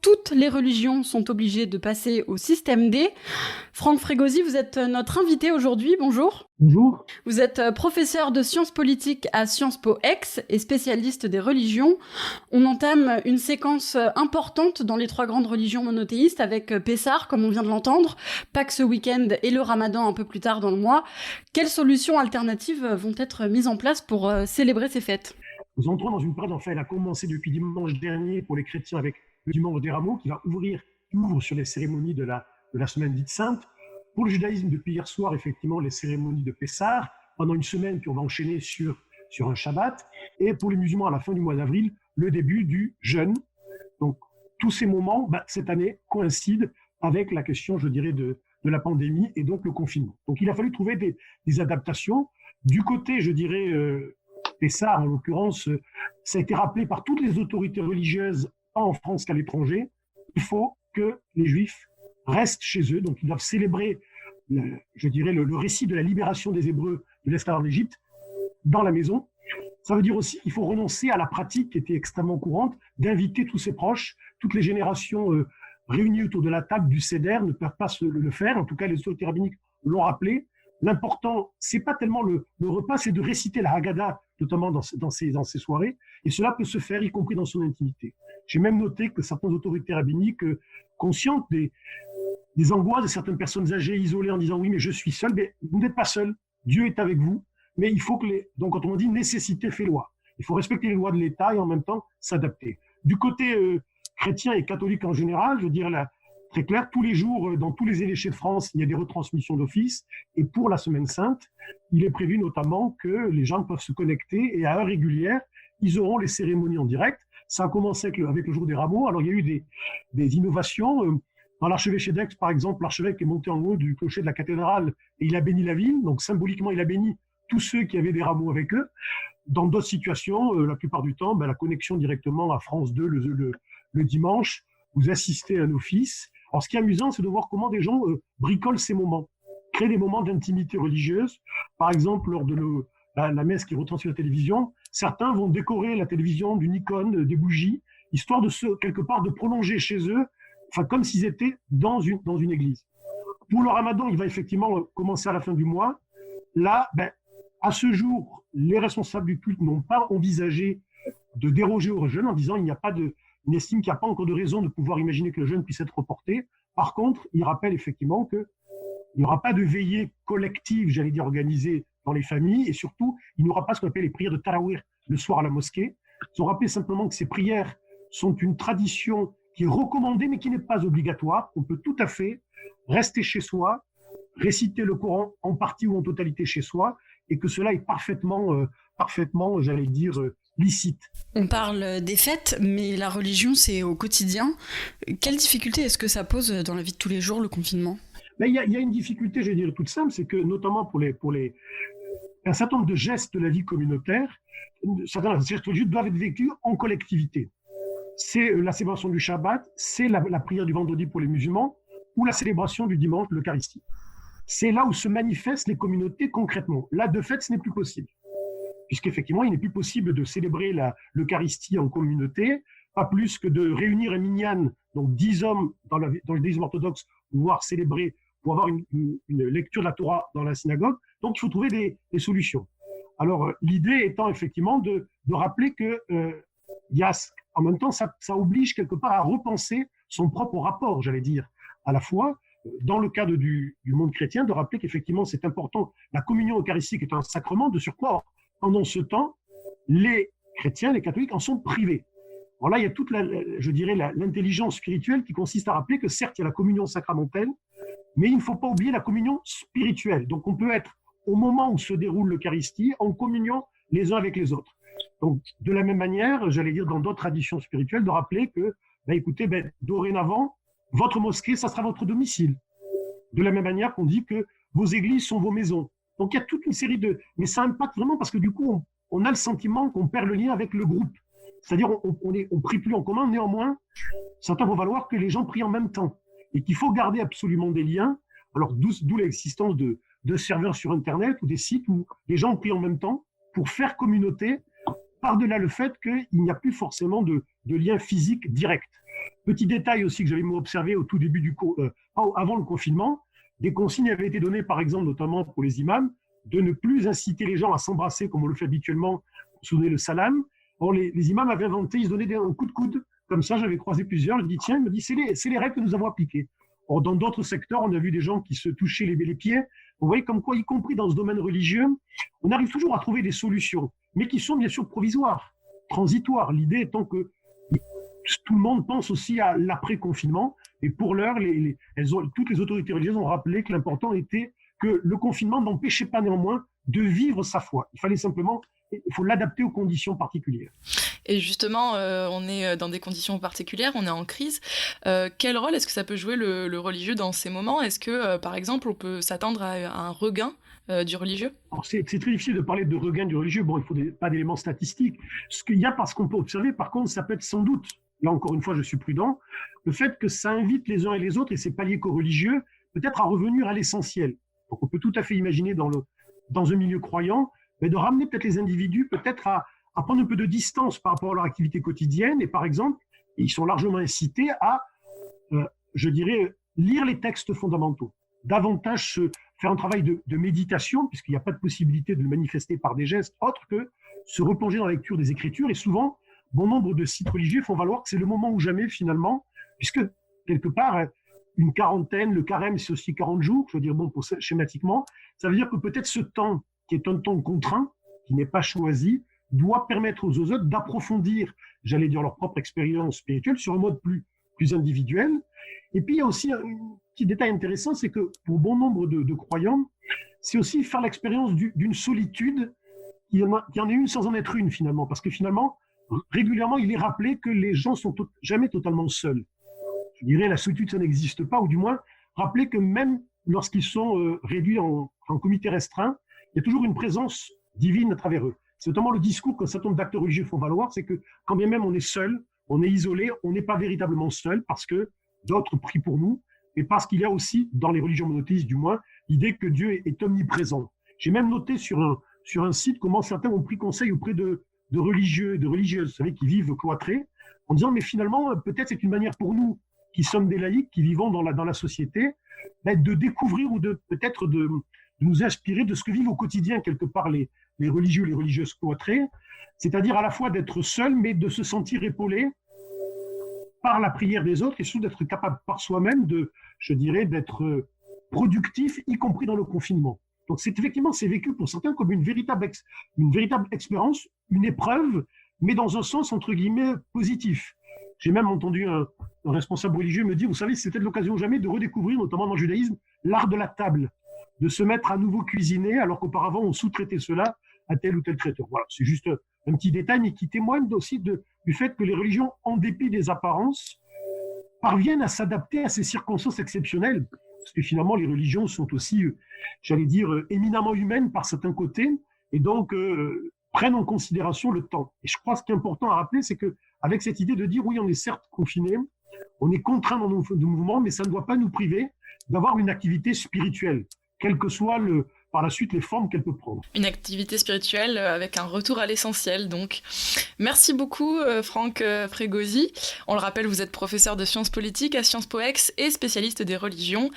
toutes les religions sont obligées de passer au système D. Franck Frégosi, vous êtes notre invité aujourd'hui. Bonjour. Bonjour. Vous êtes professeur de sciences politiques à Sciences Po Aix et spécialiste des religions. On entame une séquence importante dans les trois grandes religions monothéistes avec Pessah, comme on vient de l'entendre, Pâques ce week-end et le Ramadan un peu plus tard dans le mois. Quelles solutions alternatives vont être mises en place pour célébrer ces fêtes ? Nous entrons dans une période, enfin, elle a commencé depuis dimanche dernier pour les chrétiens avec le dimanche des Rameaux qui ouvre sur les cérémonies de la semaine dite sainte. Pour le judaïsme, depuis hier soir, effectivement, les cérémonies de Pessah, pendant une semaine, puis on va enchaîner sur un Shabbat. Et pour les musulmans, à la fin du mois d'avril, le début du jeûne. Donc, tous ces moments, cette année, coïncident avec la question, je dirais, de la pandémie et donc le confinement. Donc, il a fallu trouver des adaptations. Du côté, je dirais, Pessah, en l'occurrence, ça a été rappelé par toutes les autorités religieuses, tant en France qu'à l'étranger. Il faut que les Juifs restent chez eux, donc ils doivent célébrer, le récit de la libération des Hébreux de l'esclavage d'Égypte dans la maison. Ça veut dire aussi qu'il faut renoncer à la pratique qui était extrêmement courante d'inviter tous ses proches, toutes les générations réunies autour de la table du Seder ne peuvent pas le faire. En tout cas, les autorités rabbiniques l'ont rappelé. L'important, c'est pas tellement le repas, c'est de réciter la Haggadah, notamment dans ces soirées, et cela peut se faire, y compris dans son intimité. J'ai même noté que certaines autorités rabbiniques, conscientes des angoisses de certaines personnes âgées, isolées, en disant « oui, mais je suis seul », mais vous n'êtes pas seul, Dieu est avec vous, mais il faut que donc quand on dit « nécessité fait loi », il faut respecter les lois de l'État et en même temps s'adapter. Du côté chrétien et catholique en général, je veux dire, très clair, tous les jours, dans tous les évêchés de France, il y a des retransmissions d'office. Et pour la Semaine Sainte, il est prévu notamment que les gens peuvent se connecter et à heure régulière, ils auront les cérémonies en direct. Ça a commencé avec le jour des Rameaux. Alors, il y a eu des innovations. Dans l'archevêché d'Aix, par exemple, l'archevêque est monté en haut du clocher de la cathédrale et il a béni la ville. Donc, symboliquement, il a béni tous ceux qui avaient des rameaux avec eux. Dans d'autres situations, la plupart du temps, la connexion directement à France 2 le dimanche, vous assistez à un office. Alors, ce qui est amusant, c'est de voir comment des gens bricolent ces moments, créent des moments d'intimité religieuse. Par exemple, lors de la messe qui est retransmise à la télévision, certains vont décorer la télévision d'une icône, des bougies, histoire quelque part, de prolonger chez eux, comme s'ils étaient dans une église. Pour le Ramadan, il va effectivement commencer à la fin du mois. Là, à ce jour, les responsables du culte n'ont pas envisagé de déroger au jeûne en disant il estime qu'il n'y a pas encore de raison de pouvoir imaginer que le jeûne puisse être reporté. Par contre, il rappelle effectivement qu'il n'y aura pas de veillée collective, organisée dans les familles, et surtout, il n'y aura pas ce qu'on appelle les prières de Tarawih le soir à la mosquée. Ils ont rappelé simplement que ces prières sont une tradition qui est recommandée, mais qui n'est pas obligatoire. On peut tout à fait rester chez soi, réciter le Coran en partie ou en totalité chez soi, et que cela est parfaitement, licite. On parle des fêtes, mais la religion, c'est au quotidien. Quelle difficulté est-ce que ça pose dans la vie de tous les jours, le confinement ? Il y a une difficulté, je vais dire, toute simple, c'est que notamment pour un certain nombre de gestes de la vie communautaire, certains gestes religieux doivent être vécus en collectivité. C'est la célébration du Shabbat, c'est la prière du vendredi pour les musulmans, ou la célébration du dimanche de l'Eucharistie. C'est là où se manifestent les communautés concrètement. Là, de fait, ce n'est plus possible. Puisqu'effectivement, il n'est plus possible de célébrer l'Eucharistie en communauté, pas plus que de réunir un minyan, donc 10 hommes dans le judaïsme orthodoxe, pour célébrer, pour avoir une lecture de la Torah dans la synagogue. Donc, il faut trouver des solutions. Alors, l'idée étant effectivement de rappeler que en même temps, ça oblige quelque part à repenser son propre rapport, à la foi, dans le cadre du monde chrétien, de rappeler qu'effectivement, c'est important. La communion eucharistique est un sacrement de surcroît. Pendant ce temps, les chrétiens, les catholiques en sont privés. Alors là, il y a toute l'intelligence spirituelle qui consiste à rappeler que certes, il y a la communion sacramentelle, mais il ne faut pas oublier la communion spirituelle. Donc, on peut être, au moment où se déroule l'Eucharistie, en communion les uns avec les autres. Donc, de la même manière, dans d'autres traditions spirituelles, de rappeler que, écoutez, dorénavant, votre mosquée, ça sera votre domicile. De la même manière qu'on dit que vos églises sont vos maisons. Donc, il y a toute une série mais ça impacte vraiment parce que du coup, on a le sentiment qu'on perd le lien avec le groupe. C'est-à-dire, on prie plus en commun. Néanmoins, certains vont valoir que les gens prient en même temps et qu'il faut garder absolument des liens. Alors, d'où l'existence de serveurs sur Internet ou des sites où les gens prient en même temps pour faire communauté, par-delà le fait qu'il n'y a plus forcément de lien physique direct. Petit détail aussi que j'avais observé au tout début avant le confinement, des consignes avaient été données, par exemple, notamment pour les imams, de ne plus inciter les gens à s'embrasser comme on le fait habituellement pour se donner le salam. Or, les imams avaient inventé, ils se donnaient un coup de coude. Comme ça, j'avais croisé plusieurs. Je dis, tiens, il me dit, c'est les règles que nous avons appliquées. Or, dans d'autres secteurs, on a vu des gens qui se touchaient les pieds. Vous voyez comme quoi, y compris dans ce domaine religieux, on arrive toujours à trouver des solutions, mais qui sont bien sûr provisoires, transitoires. L'idée étant que tout le monde pense aussi à l'après-confinement. Et pour l'heure, toutes les autorités religieuses ont rappelé que l'important était que le confinement n'empêchait pas néanmoins de vivre sa foi. Il faut l'adapter aux conditions particulières. Et justement, on est dans des conditions particulières, on est en crise. Quel rôle est-ce que ça peut jouer le religieux dans ces moments ? Est-ce que, par exemple, on peut s'attendre à un regain du religieux ? Alors c'est très difficile de parler de regain du religieux. Bon, il ne faut pas d'éléments statistiques. Ce qu'il y a, parce qu'on peut observer, par contre, ça peut être sans doute, là encore une fois, je suis prudent, le fait que ça invite les uns et les autres, et c'est pas lié qu'aux religieux, peut-être à revenir à l'essentiel. Donc on peut tout à fait imaginer dans un milieu croyant, mais de ramener peut-être les individus peut-être à prendre un peu de distance par rapport à leur activité quotidienne, et par exemple, ils sont largement incités à, je dirais, lire les textes fondamentaux, davantage faire un travail de méditation, puisqu'il n'y a pas de possibilité de le manifester par des gestes autres que se replonger dans la lecture des Écritures, et souvent, bon nombre de sites religieux font valoir que c'est le moment ou jamais finalement, puisque quelque part, une quarantaine, le carême c'est aussi 40 jours, je veux dire, bon, schématiquement, ça veut dire que peut-être ce temps, qui est un temps contraint, qui n'est pas choisi, doit permettre aux autres d'approfondir, j'allais dire, leur propre expérience spirituelle sur un mode plus individuel. Et puis il y a aussi un petit détail intéressant, c'est que pour bon nombre de croyants, c'est aussi faire l'expérience d'une solitude qui en est une sans en être une finalement, parce que finalement, régulièrement, il est rappelé que les gens sont jamais totalement seuls. Je dirais la solitude, ça n'existe pas, ou du moins rappeler que même lorsqu'ils sont réduits en comité restreint, il y a toujours une présence divine à travers eux. C'est notamment le discours qu'un certain nombre d'acteurs religieux font valoir, c'est que quand bien même on est seul, on est isolé, on n'est pas véritablement seul parce que d'autres prient pour nous, et parce qu'il y a aussi, dans les religions monothéistes du moins, l'idée que Dieu est omniprésent. J'ai même noté sur un site comment certains ont pris conseil auprès de religieux et de religieuses, vous savez, qui vivent cloîtrés, en disant mais finalement, peut-être c'est une manière pour nous, qui sommes des laïcs, qui vivons dans la société, de découvrir ou peut-être de nous inspirer de ce que vivent au quotidien quelque part les religieux, les religieuses cloîtrées, c'est-à-dire à la fois d'être seul, mais de se sentir épaulé par la prière des autres et surtout d'être capable par soi-même d'être productif, y compris dans le confinement. Donc c'est vécu pour certains comme une véritable expérience, une épreuve, mais dans un sens entre guillemets positif. J'ai même entendu un responsable religieux me dire, vous savez, c'était l'occasion jamais de redécouvrir, notamment dans le judaïsme, l'art de la table, de se mettre à nouveau cuisiner, alors qu'auparavant on sous-traitait cela à tel ou tel traiteur. Voilà, c'est juste un petit détail, mais qui témoigne aussi du fait que les religions, en dépit des apparences, parviennent à s'adapter à ces circonstances exceptionnelles. Parce que finalement, les religions sont aussi, j'allais dire, éminemment humaines par certains côtés, et donc prennent en considération le temps. Et je crois que ce qui est important à rappeler, c'est qu'avec cette idée de dire, oui, on est certes confiné, on est contraint dans nos mouvements, mais ça ne doit pas nous priver d'avoir une activité spirituelle, quelles que soient par la suite les formes qu'elle peut prendre. Une activité spirituelle avec un retour à l'essentiel, donc. Merci beaucoup, Franck Frégosi. On le rappelle, vous êtes professeur de sciences politiques à Sciences Po Ex et spécialiste des religions.